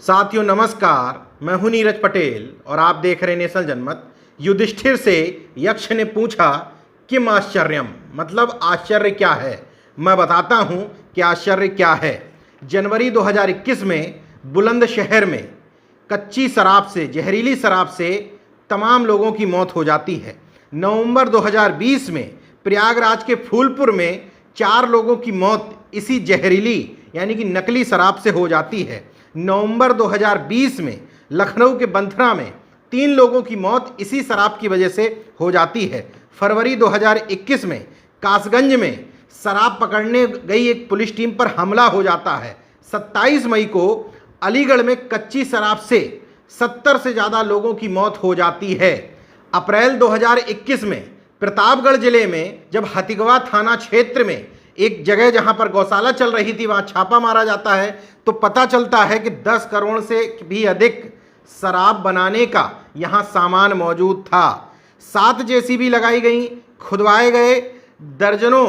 साथियों नमस्कार, मैं हूं नीरज पटेल और आप देख रहे हैं नेशनल जनमत। युधिष्ठिर से यक्ष ने पूछा किम आश्चर्यम, मतलब आश्चर्य क्या है। मैं बताता हूं कि आश्चर्य क्या है। जनवरी 2021 में बुलंदशहर में कच्ची शराब से, जहरीली शराब से तमाम लोगों की मौत हो जाती है। नवंबर 2020 में प्रयागराज के फूलपुर में 4 लोगों की मौत इसी जहरीली यानी कि नकली शराब से हो जाती है। नवंबर 2020 में लखनऊ के बंथरा में 3 लोगों की मौत इसी शराब की वजह से हो जाती है। फरवरी 2021 में कासगंज में शराब पकड़ने गई एक पुलिस टीम पर हमला हो जाता है। 27 मई को अलीगढ़ में कच्ची शराब से 70 से ज़्यादा लोगों की मौत हो जाती है। अप्रैल 2021 में प्रतापगढ़ जिले में जब हथिगवा थाना क्षेत्र में एक जगह जहां पर गौशाला चल रही थी वहां छापा मारा जाता है तो पता चलता है कि 10 करोड़ से भी अधिक शराब बनाने का यहां सामान मौजूद था। 7 जेसीबी लगाई गई, खुदवाए गए, दर्जनों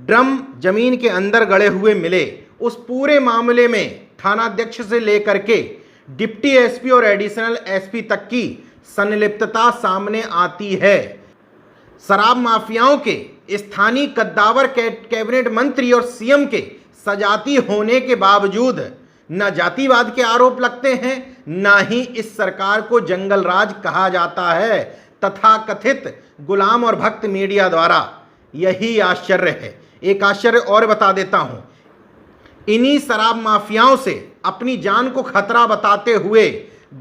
ड्रम जमीन के अंदर गड़े हुए मिले। उस पूरे मामले में थानाध्यक्ष से लेकर के डिप्टी एसपी और एडिशनल एसपी तक की संलिप्तता सामने आती है। शराब माफियाओं के स्थानीय कद्दावर कैबिनेट मंत्री और सीएम के सजाती होने के बावजूद न जातिवाद के आरोप लगते हैं, न ही इस सरकार को जंगल राज कहा जाता है तथा कथित गुलाम और भक्त मीडिया द्वारा। यही आश्चर्य है। एक आश्चर्य और बता देता हूं। इन्हीं शराब माफियाओं से अपनी जान को खतरा बताते हुए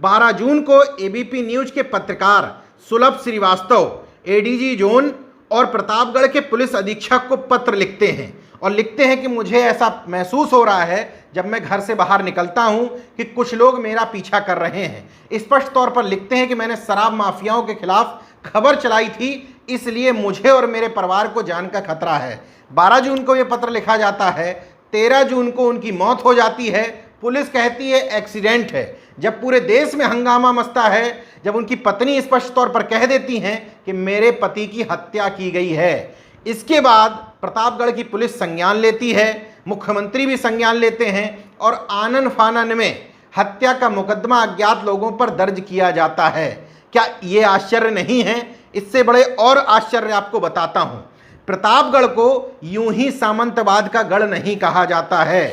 12 जून को एबीपी न्यूज के पत्रकार सुलभ श्रीवास्तव एडीजी जोन और प्रतापगढ़ के पुलिस अधीक्षक को पत्र लिखते हैं और लिखते हैं कि मुझे ऐसा महसूस हो रहा है जब मैं घर से बाहर निकलता हूं कि कुछ लोग मेरा पीछा कर रहे हैं। स्पष्ट तौर पर लिखते हैं कि मैंने शराब माफियाओं के खिलाफ खबर चलाई थी, इसलिए मुझे और मेरे परिवार को जान का खतरा है। 12 जून को यह पत्र लिखा जाता है। 13 जून को उनकी मौत हो जाती है। पुलिस कहती है एक्सीडेंट है। जब पूरे देश में हंगामा मचता है, जब उनकी पत्नी स्पष्ट तौर पर कह देती हैं कि मेरे पति की हत्या की गई है, इसके बाद प्रतापगढ़ की पुलिस संज्ञान लेती है, मुख्यमंत्री भी संज्ञान लेते हैं और आनन फानन में हत्या का मुकदमा अज्ञात लोगों पर दर्ज किया जाता है। क्या ये आश्चर्य नहीं है? इससे बड़े और आश्चर्य आपको बताता हूं। प्रतापगढ़ को यूं ही सामंतवाद का गढ़ नहीं कहा जाता है।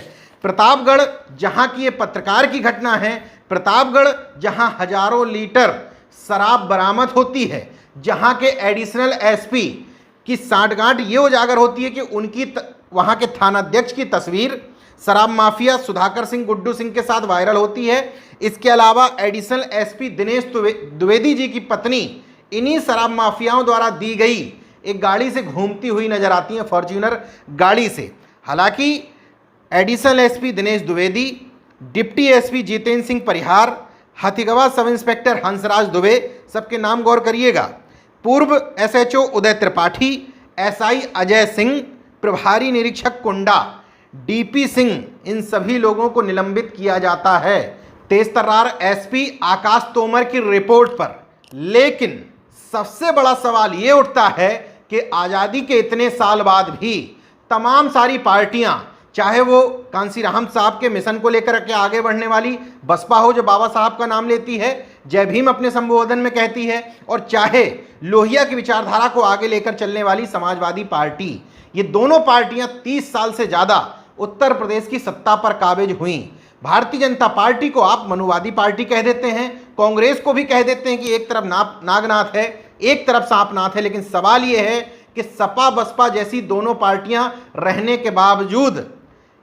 प्रतापगढ़ जहां की ये पत्रकार की घटना है, प्रतापगढ़ जहां हजारों लीटर शराब बरामद होती है, जहां के एडिशनल एसपी की सांठगांठ ये उजागर होती है कि उनकी वहां के थानाध्यक्ष की तस्वीर शराब माफिया सुधाकर सिंह गुड्डू सिंह के साथ वायरल होती है। इसके अलावा एडिशनल एसपी दिनेश द्विवेदी जी की पत्नी इन्हीं शराब माफियाओं द्वारा दी गई एक गाड़ी से घूमती हुई नजर आती हैं, फॉर्च्यूनर गाड़ी से। हालांकि additional SP Dinesh Dwivedi, deputy SP Jitendra Singh Parihar, Hathigawa sub inspector Hansraj Dubey, सबके नाम गौर करिएगा, पूर्व एसएचओ उदय त्रिपाठी, एसआई अजय सिंह, प्रभारी निरीक्षक कुंडा, डीपी सिंह, इन सभी लोगों को निलंबित किया जाता है तेजतर्रार एसपी आकाश तोमर की रिपोर्ट पर। लेकिन सबसे बड़ा सवाल ये उठता है कि आज़ादी के इतने साल बाद भी तमाम सारी पार्टियां, चाहे वो कांसीराम साहब के मिशन को लेकर के आगे बढ़ने वाली बसपा हो जो बाबा साहब का नाम लेती है, जय भीम अपने संबोधन में कहती है, और चाहे लोहिया की विचारधारा को आगे लेकर चलने वाली समाजवादी पार्टी, ये दोनों पार्टियां 30 साल से ज़्यादा उत्तर प्रदेश की सत्ता पर काबिज हुई। भारतीय जनता पार्टी को आप मनुवादी पार्टी कह देते हैं, कांग्रेस को भी कह देते हैं कि एक तरफ नागनाथ है, एक तरफ सांपनाथ है, लेकिन सवाल ये है कि सपा बसपा जैसी दोनों पार्टियां रहने के बावजूद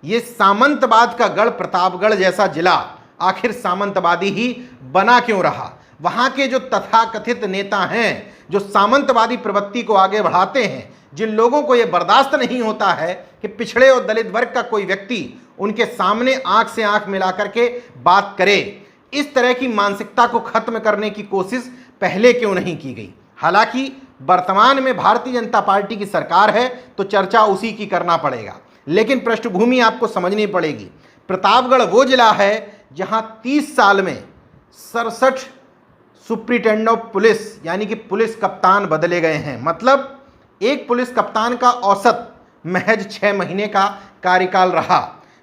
ये सामंतवाद का गढ़ प्रतापगढ़ जैसा जिला आखिर सामंतवादी ही बना क्यों रहा। वहां के जो तथाकथित नेता हैं, जो सामंतवादी प्रवृत्ति को आगे बढ़ाते हैं, जिन लोगों को यह बर्दाश्त नहीं होता है कि पिछड़े और दलित वर्ग का कोई व्यक्ति उनके सामने आंख से आंख मिला करके बात करे, इस तरह की मानसिकता को खत्म करने की कोशिश पहले क्यों नहीं की गई। हालांकि वर्तमान में भारतीय जनता पार्टी की सरकार है तो चर्चा उसी की करना पड़ेगा, लेकिन पृष्ठभूमि आपको समझनी पड़ेगी। प्रतापगढ़ वो जिला है जहां 30 साल में 67 सुप्रिटेंडेंट ऑफ पुलिस यानी कि पुलिस कप्तान बदले गए हैं। मतलब एक पुलिस कप्तान का औसत महज 6 महीने का कार्यकाल रहा।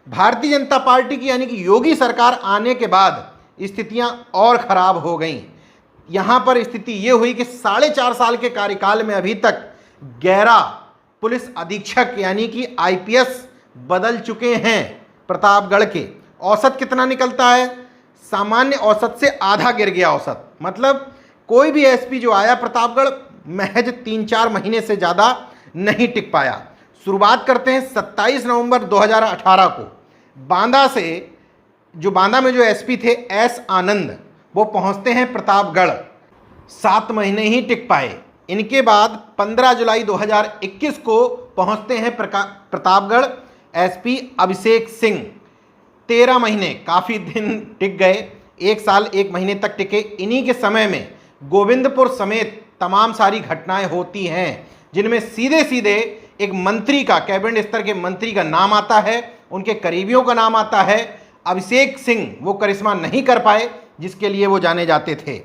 भारतीय जनता पार्टी की यानी कि योगी सरकार आने के बाद स्थितियां और खराब हो गईं। यहां पर स्थिति ये हुई कि 4.5 साल के कार्यकाल में अभी तक 11 पुलिस अधीक्षक यानी कि आईपीएस बदल चुके हैं प्रतापगढ़ के। औसत कितना निकलता है? सामान्य औसत से आधा गिर गया औसत। मतलब कोई भी एसपी जो आया प्रतापगढ़ महज 3-4 महीने से ज़्यादा नहीं टिक पाया। शुरुआत करते हैं 27 नवंबर 2018 को। बांदा में जो एसपी थे एस आनंद, वो पहुंचते हैं प्रतापगढ़, 7 महीने ही टिक पाए। इनके बाद 15 जुलाई 2021 को पहुंचते हैं प्रतापगढ़ एसपी अभिषेक सिंह, 13 महीने, काफ़ी दिन टिक गए, 1 साल 1 महीने तक टिके। इन्हीं के समय में गोविंदपुर समेत तमाम सारी घटनाएं होती हैं जिनमें सीधे सीधे एक मंत्री का, कैबिनेट स्तर के मंत्री का नाम आता है, उनके करीबियों का नाम आता है। अभिषेक सिंह वो करिश्मा नहीं कर पाए जिसके लिए वो जाने जाते थे।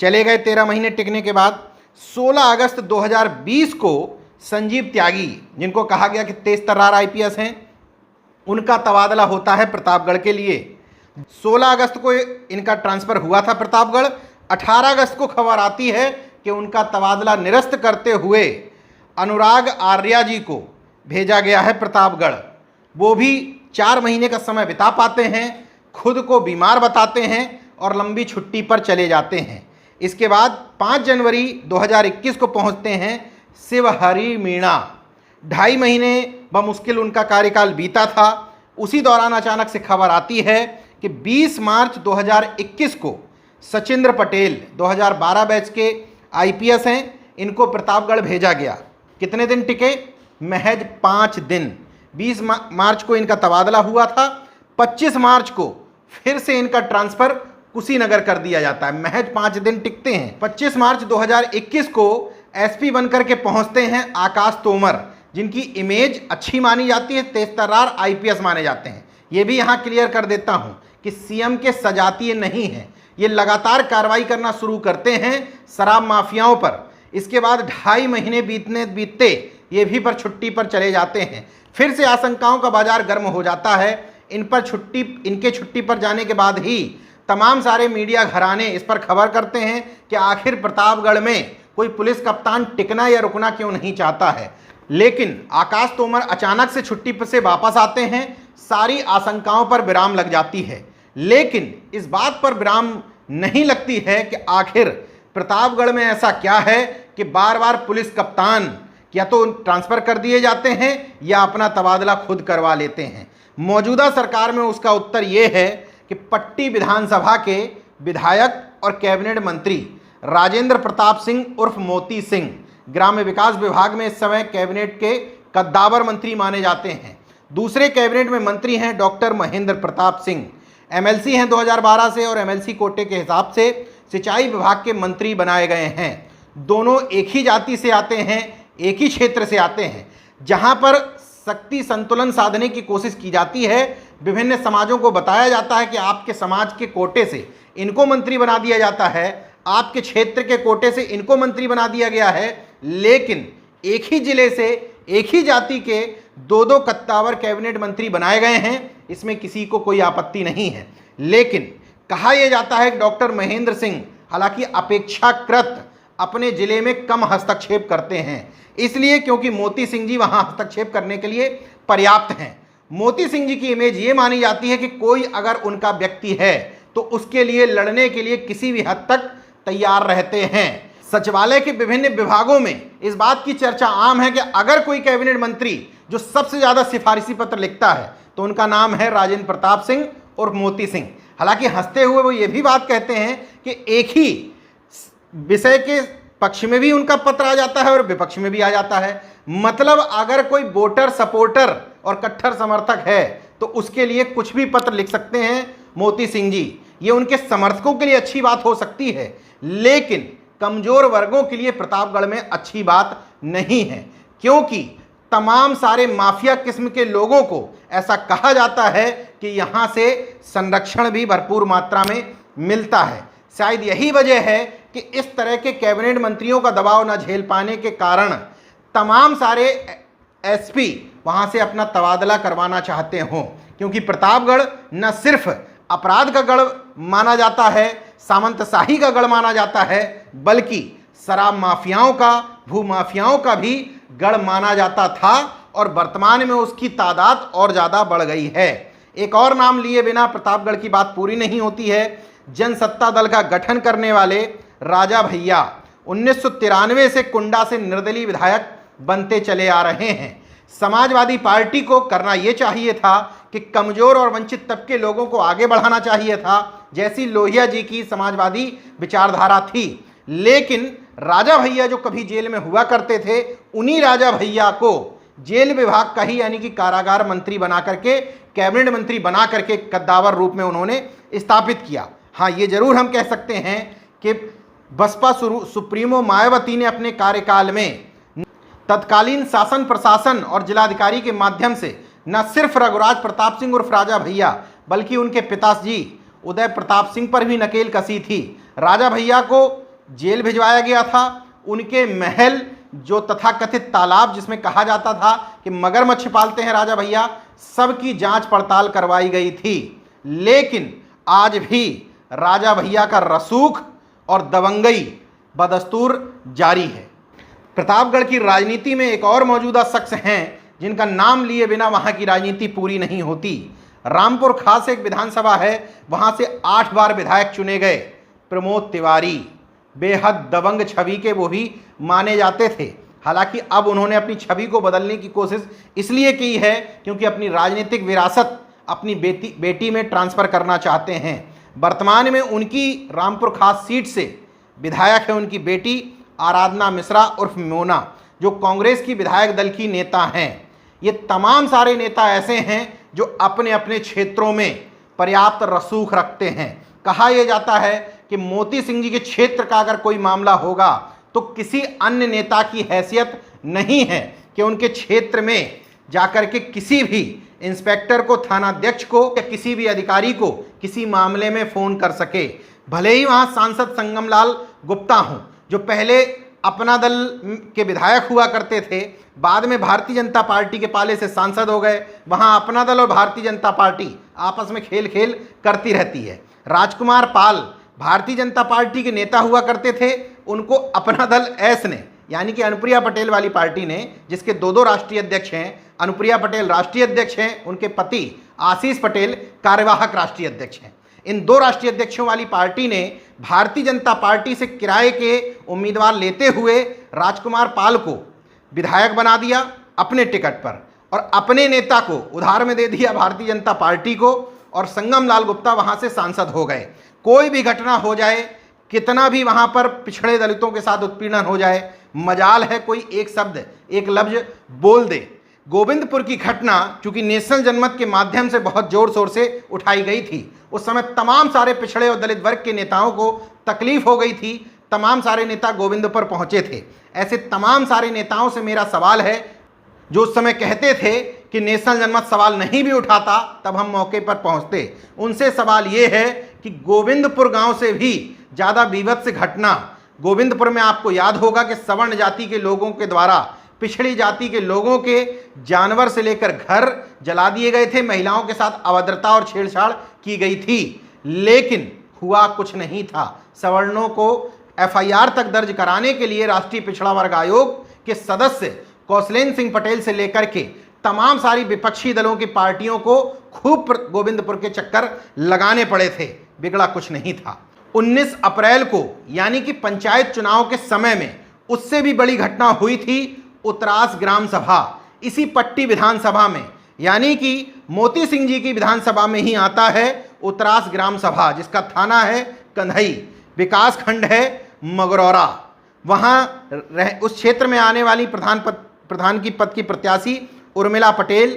चले गए 13 महीने टिकने के बाद 16 अगस्त 2020 को संजीव त्यागी, जिनको कहा गया कि तेज तर्रार आईपीएस हैं, उनका तबादला होता है प्रतापगढ़ के लिए। 16 अगस्त को इनका ट्रांसफ़र हुआ था प्रतापगढ़। 18 अगस्त को खबर आती है कि उनका तबादला निरस्त करते हुए अनुराग आर्या जी को भेजा गया है प्रतापगढ़। वो भी 4 महीने का समय बिता पाते हैं, खुद को बीमार बताते हैं और लंबी छुट्टी पर चले जाते हैं। इसके बाद 5 जनवरी 2021 को पहुंचते हैं शिवहरी मीणा। 2.5 महीने बमुश्किल उनका कार्यकाल बीता था। उसी दौरान अचानक से खबर आती है कि 20 मार्च 2021 को सचिंद्र पटेल 2012 बैच के आईपीएस हैं, इनको प्रतापगढ़ भेजा गया। कितने दिन टिके? महज 5 दिन। 20 मार्च को इनका तबादला हुआ था। 25 मार्च को फिर से इनका ट्रांसफ़र कुशीनगर कर दिया जाता है। महज 5 दिन टिकते हैं। 25 मार्च 2021 को एसपी बनकर के पहुंचते हैं आकाश तोमर, जिनकी इमेज अच्छी मानी जाती है, तेज तर्रार आईपीएस माने जाते हैं। ये भी यहाँ क्लियर कर देता हूँ कि सीएम के सजातीय नहीं हैं। ये लगातार कार्रवाई करना शुरू करते हैं शराब माफियाओं पर। इसके बाद 2.5 महीने बीतते ये भी पर छुट्टी पर चले जाते हैं। फिर से आशंकाओं का बाजार गर्म हो जाता है। इनके छुट्टी पर जाने के बाद ही तमाम सारे मीडिया घराने इस पर खबर करते हैं कि आखिर प्रतापगढ़ में कोई पुलिस कप्तान टिकना या रुकना क्यों नहीं चाहता है। लेकिन आकाश तोमर अचानक से छुट्टी पर से वापस आते हैं। सारी आशंकाओं पर विराम लग जाती है। लेकिन इस बात पर विराम नहीं लगती है कि आखिर प्रतापगढ़ में ऐसा क्या है कि बार बार पुलिस कप्तान या तो ट्रांसफ़र कर दिए जाते हैं या अपना तबादला खुद करवा लेते हैं। मौजूदा सरकार में उसका उत्तर ये है कि पट्टी विधानसभा के विधायक और कैबिनेट मंत्री राजेंद्र प्रताप सिंह उर्फ मोती सिंह ग्राम्य विकास विभाग में इस समय कैबिनेट के कद्दावर मंत्री माने जाते हैं। दूसरे कैबिनेट में मंत्री हैं डॉक्टर महेंद्र प्रताप सिंह, एमएलसी हैं 2012 से और एमएलसी कोटे के हिसाब से सिंचाई विभाग के मंत्री बनाए गए हैं। दोनों एक ही जाति से आते हैं, एक ही क्षेत्र से आते हैं। जहां पर शक्ति संतुलन साधने की कोशिश की जाती है, विभिन्न समाजों को बताया जाता है कि आपके समाज के कोटे से इनको मंत्री बना दिया जाता है, आपके क्षेत्र के कोटे से इनको मंत्री बना दिया गया है। लेकिन एक ही जिले से एक ही जाति के 2-2 कद्दावर कैबिनेट मंत्री बनाए गए हैं, इसमें किसी को कोई आपत्ति नहीं है। लेकिन कहा यह जाता है कि डॉक्टर महेंद्र सिंह हालांकि अपेक्षाकृत अपने जिले में कम हस्तक्षेप करते हैं, इसलिए क्योंकि मोती सिंह जी वहां हस्तक्षेप करने के लिए पर्याप्त हैं। मोती सिंह जी की इमेज ये मानी जाती है कि कोई अगर उनका व्यक्ति है तो उसके लिए लड़ने के लिए किसी भी हद तक तैयार रहते हैं। सचिवालय के विभिन्न विभागों में इस बात की चर्चा आम है कि अगर कोई कैबिनेट मंत्री जो सबसे ज़्यादा सिफारिशी पत्र लिखता है तो उनका नाम है राजेंद्र प्रताप सिंह और मोती सिंह। हालांकि हंसते हुए वो ये भी बात कहते हैं कि एक ही विषय के पक्ष में भी उनका पत्र आ जाता है और विपक्ष में भी आ जाता है। मतलब अगर कोई वोटर सपोर्टर और कट्टर समर्थक है तो उसके लिए कुछ भी पत्र लिख सकते हैं मोती सिंह जी। ये उनके समर्थकों के लिए अच्छी बात हो सकती है, लेकिन कमजोर वर्गों के लिए प्रतापगढ़ में अच्छी बात नहीं है, क्योंकि तमाम सारे माफिया किस्म के लोगों को ऐसा कहा जाता है कि यहाँ से संरक्षण भी भरपूर मात्रा में मिलता है। शायद यही वजह है कि इस तरह के कैबिनेट मंत्रियों का दबाव न झेल पाने के कारण तमाम सारे एसपी वहाँ से अपना तबादला करवाना चाहते हों, क्योंकि प्रतापगढ़ न सिर्फ अपराध का गढ़ माना जाता है, सामंतशाही का गढ़ माना जाता है, बल्कि शराब माफियाओं का, भू माफियाओं का भी गढ़ माना जाता था और वर्तमान में उसकी तादाद और ज़्यादा बढ़ गई है। एक और नाम लिए बिना प्रतापगढ़ की बात पूरी नहीं होती है। जनसत्ता दल का गठन करने वाले राजा भैया 1993 से कुंडा से निर्दलीय विधायक बनते चले आ रहे हैं। समाजवादी पार्टी को करना यह चाहिए था कि कमजोर और वंचित तबके लोगों को आगे बढ़ाना चाहिए था, जैसी लोहिया जी की समाजवादी विचारधारा थी। लेकिन राजा भैया जो कभी जेल में हुआ करते थे, उन्हीं राजा भैया को जेल विभाग का ही यानी कि कारागार मंत्री बना करके, कैबिनेट मंत्री बना करके कद्दावर रूप में उन्होंने स्थापित किया। हाँ, ये जरूर हम कह सकते हैं कि बसपा सुप्रीमो मायावती ने अपने कार्यकाल में तत्कालीन शासन प्रशासन और जिलाधिकारी के माध्यम से न सिर्फ रघुराज प्रताप सिंह उर्फ राजा भैया बल्कि उनके पिताजी उदय प्रताप सिंह पर भी नकेल कसी थी। राजा भैया को जेल भिजवाया गया था। उनके महल जो तथाकथित तालाब जिसमें कहा जाता था कि मगरमच्छ पालते हैं राजा भैया, सबकी जांच पड़ताल करवाई गई थी। लेकिन आज भी राजा भैया का रसूख और दबंगई बदस्तूर जारी है। प्रतापगढ़ की राजनीति में एक और मौजूदा शख्स हैं जिनका नाम लिए बिना वहां की राजनीति पूरी नहीं होती। रामपुर खास एक विधानसभा है, वहां से 8 बार विधायक चुने गए प्रमोद तिवारी। बेहद दबंग छवि के वो भी माने जाते थे। हालांकि अब उन्होंने अपनी छवि को बदलने की कोशिश इसलिए की है क्योंकि अपनी राजनीतिक विरासत अपनी बेटी में ट्रांसफ़र करना चाहते हैं। वर्तमान में उनकी रामपुर खास सीट से विधायक है उनकी बेटी आराधना मिश्रा उर्फ मोना, जो कांग्रेस की विधायक दल की नेता हैं। ये तमाम सारे नेता ऐसे हैं जो अपने अपने क्षेत्रों में पर्याप्त रसूख रखते हैं। कहा यह जाता है कि मोती सिंह जी के क्षेत्र का अगर कोई मामला होगा तो किसी अन्य नेता की हैसियत नहीं है कि उनके क्षेत्र में जाकर के किसी भी इंस्पेक्टर को, थानाध्यक्ष को या किसी भी अधिकारी को किसी मामले में फ़ोन कर सके। भले ही वहाँ सांसद संगमलाल गुप्ता हों, जो पहले अपना दल के विधायक हुआ करते थे, बाद में भारतीय जनता पार्टी के पाले से सांसद हो गए। वहाँ अपना दल और भारतीय जनता पार्टी आपस में खेल खेल करती रहती है। राजकुमार पाल भारतीय जनता पार्टी के नेता हुआ करते थे, उनको अपना दल एस ने यानी कि अनुप्रिया पटेल वाली पार्टी ने, जिसके 2 राष्ट्रीय अध्यक्ष हैं, अनुप्रिया पटेल राष्ट्रीय अध्यक्ष हैं, उनके पति आशीष पटेल कार्यवाहक राष्ट्रीय अध्यक्ष हैं। इन 2 राष्ट्रीय अध्यक्षों वाली पार्टी ने भारतीय जनता पार्टी से किराए के उम्मीदवार लेते हुए राजकुमार पाल को विधायक बना दिया अपने टिकट पर और अपने नेता को उधार में दे दिया भारतीय जनता पार्टी को, और संगमलाल गुप्ता वहां से सांसद हो गए। कोई भी घटना हो जाए, कितना भी वहां पर पिछड़े दलितों के साथ उत्पीड़न हो जाए, मजाल है कोई एक शब्द, एक लफ्ज बोल दे। गोविंदपुर की घटना चूंकि नेशनल जनमत के माध्यम से बहुत जोर शोर से उठाई गई थी, उस समय तमाम सारे पिछड़े और दलित वर्ग के नेताओं को तकलीफ हो गई थी। तमाम सारे नेता गोविंदपुर पहुंचे थे। ऐसे तमाम सारे नेताओं से मेरा सवाल है जो उस समय कहते थे कि नेशनल जनमत सवाल नहीं भी उठाता तब हम मौके पर पहुंचते, उनसे सवाल ये है कि गोविंदपुर गांव से भी ज़्यादा विभत्स घटना गोविंदपुर में आपको याद होगा कि सवर्ण जाति के लोगों के द्वारा पिछड़ी जाति के लोगों के जानवर से लेकर घर जला दिए गए थे, महिलाओं के साथ अभद्रता और छेड़छाड़ की गई थी, लेकिन हुआ कुछ नहीं था। सवर्णों को एफआईआर तक दर्ज कराने के लिए राष्ट्रीय पिछड़ा वर्ग आयोग के सदस्य कौशलेन सिंह पटेल से लेकर के तमाम सारी विपक्षी दलों की पार्टियों को खूब गोविंदपुर के चक्कर लगाने पड़े थे, बिगड़ा कुछ नहीं था। 19 अप्रैल को यानी कि पंचायत चुनाव के समय में उससे भी बड़ी घटना हुई थी उत्तरास ग्राम सभा। इसी पट्टी विधानसभा में यानी कि मोती सिंह जी की विधानसभा में ही आता है उत्तरास ग्राम सभा, जिसका थाना है कंधई, विकास खंड है मगरौरा। वहाँ उस क्षेत्र में आने वाली प्रधान की पद की प्रत्याशी उर्मिला पटेल,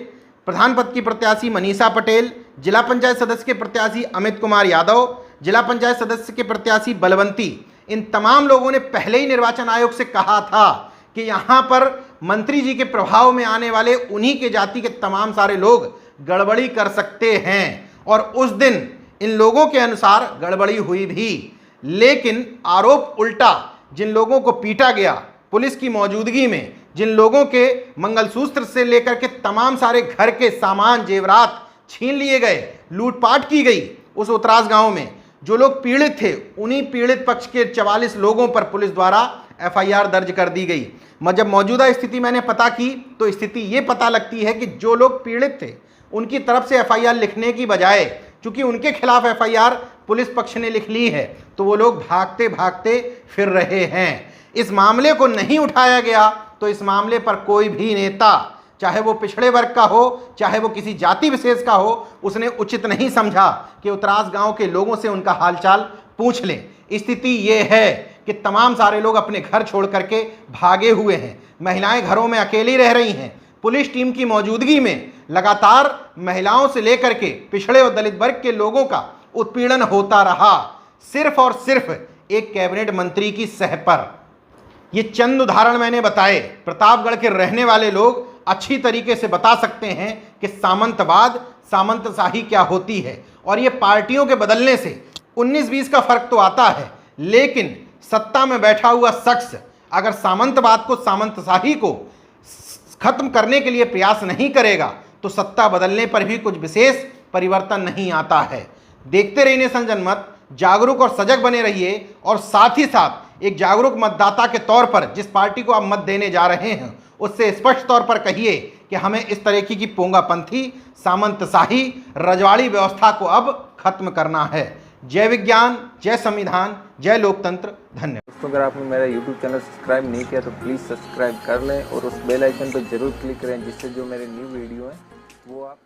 प्रधान पद की प्रत्याशी मनीषा पटेल, जिला पंचायत सदस्य के प्रत्याशी अमित कुमार यादव, जिला पंचायत सदस्य के प्रत्याशी बलवंती, इन तमाम लोगों ने पहले ही निर्वाचन आयोग से कहा था कि यहाँ पर मंत्री जी के प्रभाव में आने वाले उन्हीं के जाति के तमाम सारे लोग गड़बड़ी कर सकते हैं, और उस दिन इन लोगों के अनुसार गड़बड़ी हुई भी। लेकिन आरोप उल्टा, जिन लोगों को पीटा गया पुलिस की मौजूदगी में, जिन लोगों के मंगलसूत्र से लेकर के तमाम सारे घर के सामान जेवरात छीन लिए गए, लूटपाट की गई उस उतरास गांव में। जो लोग पीड़ित थे, उन्हीं पीड़ित पक्ष के 44 लोगों पर पुलिस द्वारा एफआईआर दर्ज कर दी गई। जब मौजूदा स्थिति मैंने पता की तो स्थिति ये पता लगती है कि जो लोग पीड़ित थे उनकी तरफ से एफआईआर लिखने की बजाय, चूंकि उनके खिलाफ एफआईआर पुलिस पक्ष ने लिख ली है, तो वो लोग भागते भागते फिर रहे हैं। इस मामले को नहीं उठाया गया तो इस मामले पर कोई भी नेता, चाहे वो पिछड़े वर्ग का हो, चाहे वो किसी जाति विशेष का हो, उसने उचित नहीं समझा कि उतरास गांव के लोगों से उनका हालचाल पूछ लें। स्थिति ये है कि तमाम सारे लोग अपने घर छोड़ करके भागे हुए हैं। महिलाएं घरों में अकेली रह रही हैं। पुलिस टीम की मौजूदगी में लगातार महिलाओं से लेकर के पिछड़े और दलित वर्ग के लोगों का उत्पीड़न होता रहा, सिर्फ और सिर्फ एक कैबिनेट मंत्री की सह पर। ये चंद उदाहरण मैंने बताए। प्रतापगढ़ के रहने वाले लोग अच्छी तरीके से बता सकते हैं कि सामंतवाद, सामंतशाही क्या होती है। और ये पार्टियों के बदलने से 19-20 का फर्क तो आता है, लेकिन सत्ता में बैठा हुआ शख्स अगर सामंतवाद को, सामंतशाही को खत्म करने के लिए प्रयास नहीं करेगा तो सत्ता बदलने पर भी कुछ विशेष परिवर्तन नहीं आता है। देखते रहिए नेशन जनमत, जागरूक और सजग बने रहिए, और साथ ही साथ एक जागरूक मतदाता के तौर पर जिस पार्टी को आप मत देने जा रहे हैं उससे स्पष्ट तौर पर कहिए कि हमें इस तरीके की पोंगापंथी, सामंतशाही, रजवाड़ी व्यवस्था को अब खत्म करना है। जय विज्ञान, जय संविधान, जय लोकतंत्र। धन्यवाद। दोस्तों, अगर आपने मेरा YouTube चैनल सब्सक्राइब नहीं किया तो प्लीज़ सब्सक्राइब कर लें और उस बेल आइकन पर जरूर क्लिक करें, जिससे जो मेरे न्यू वीडियो हैं वो आप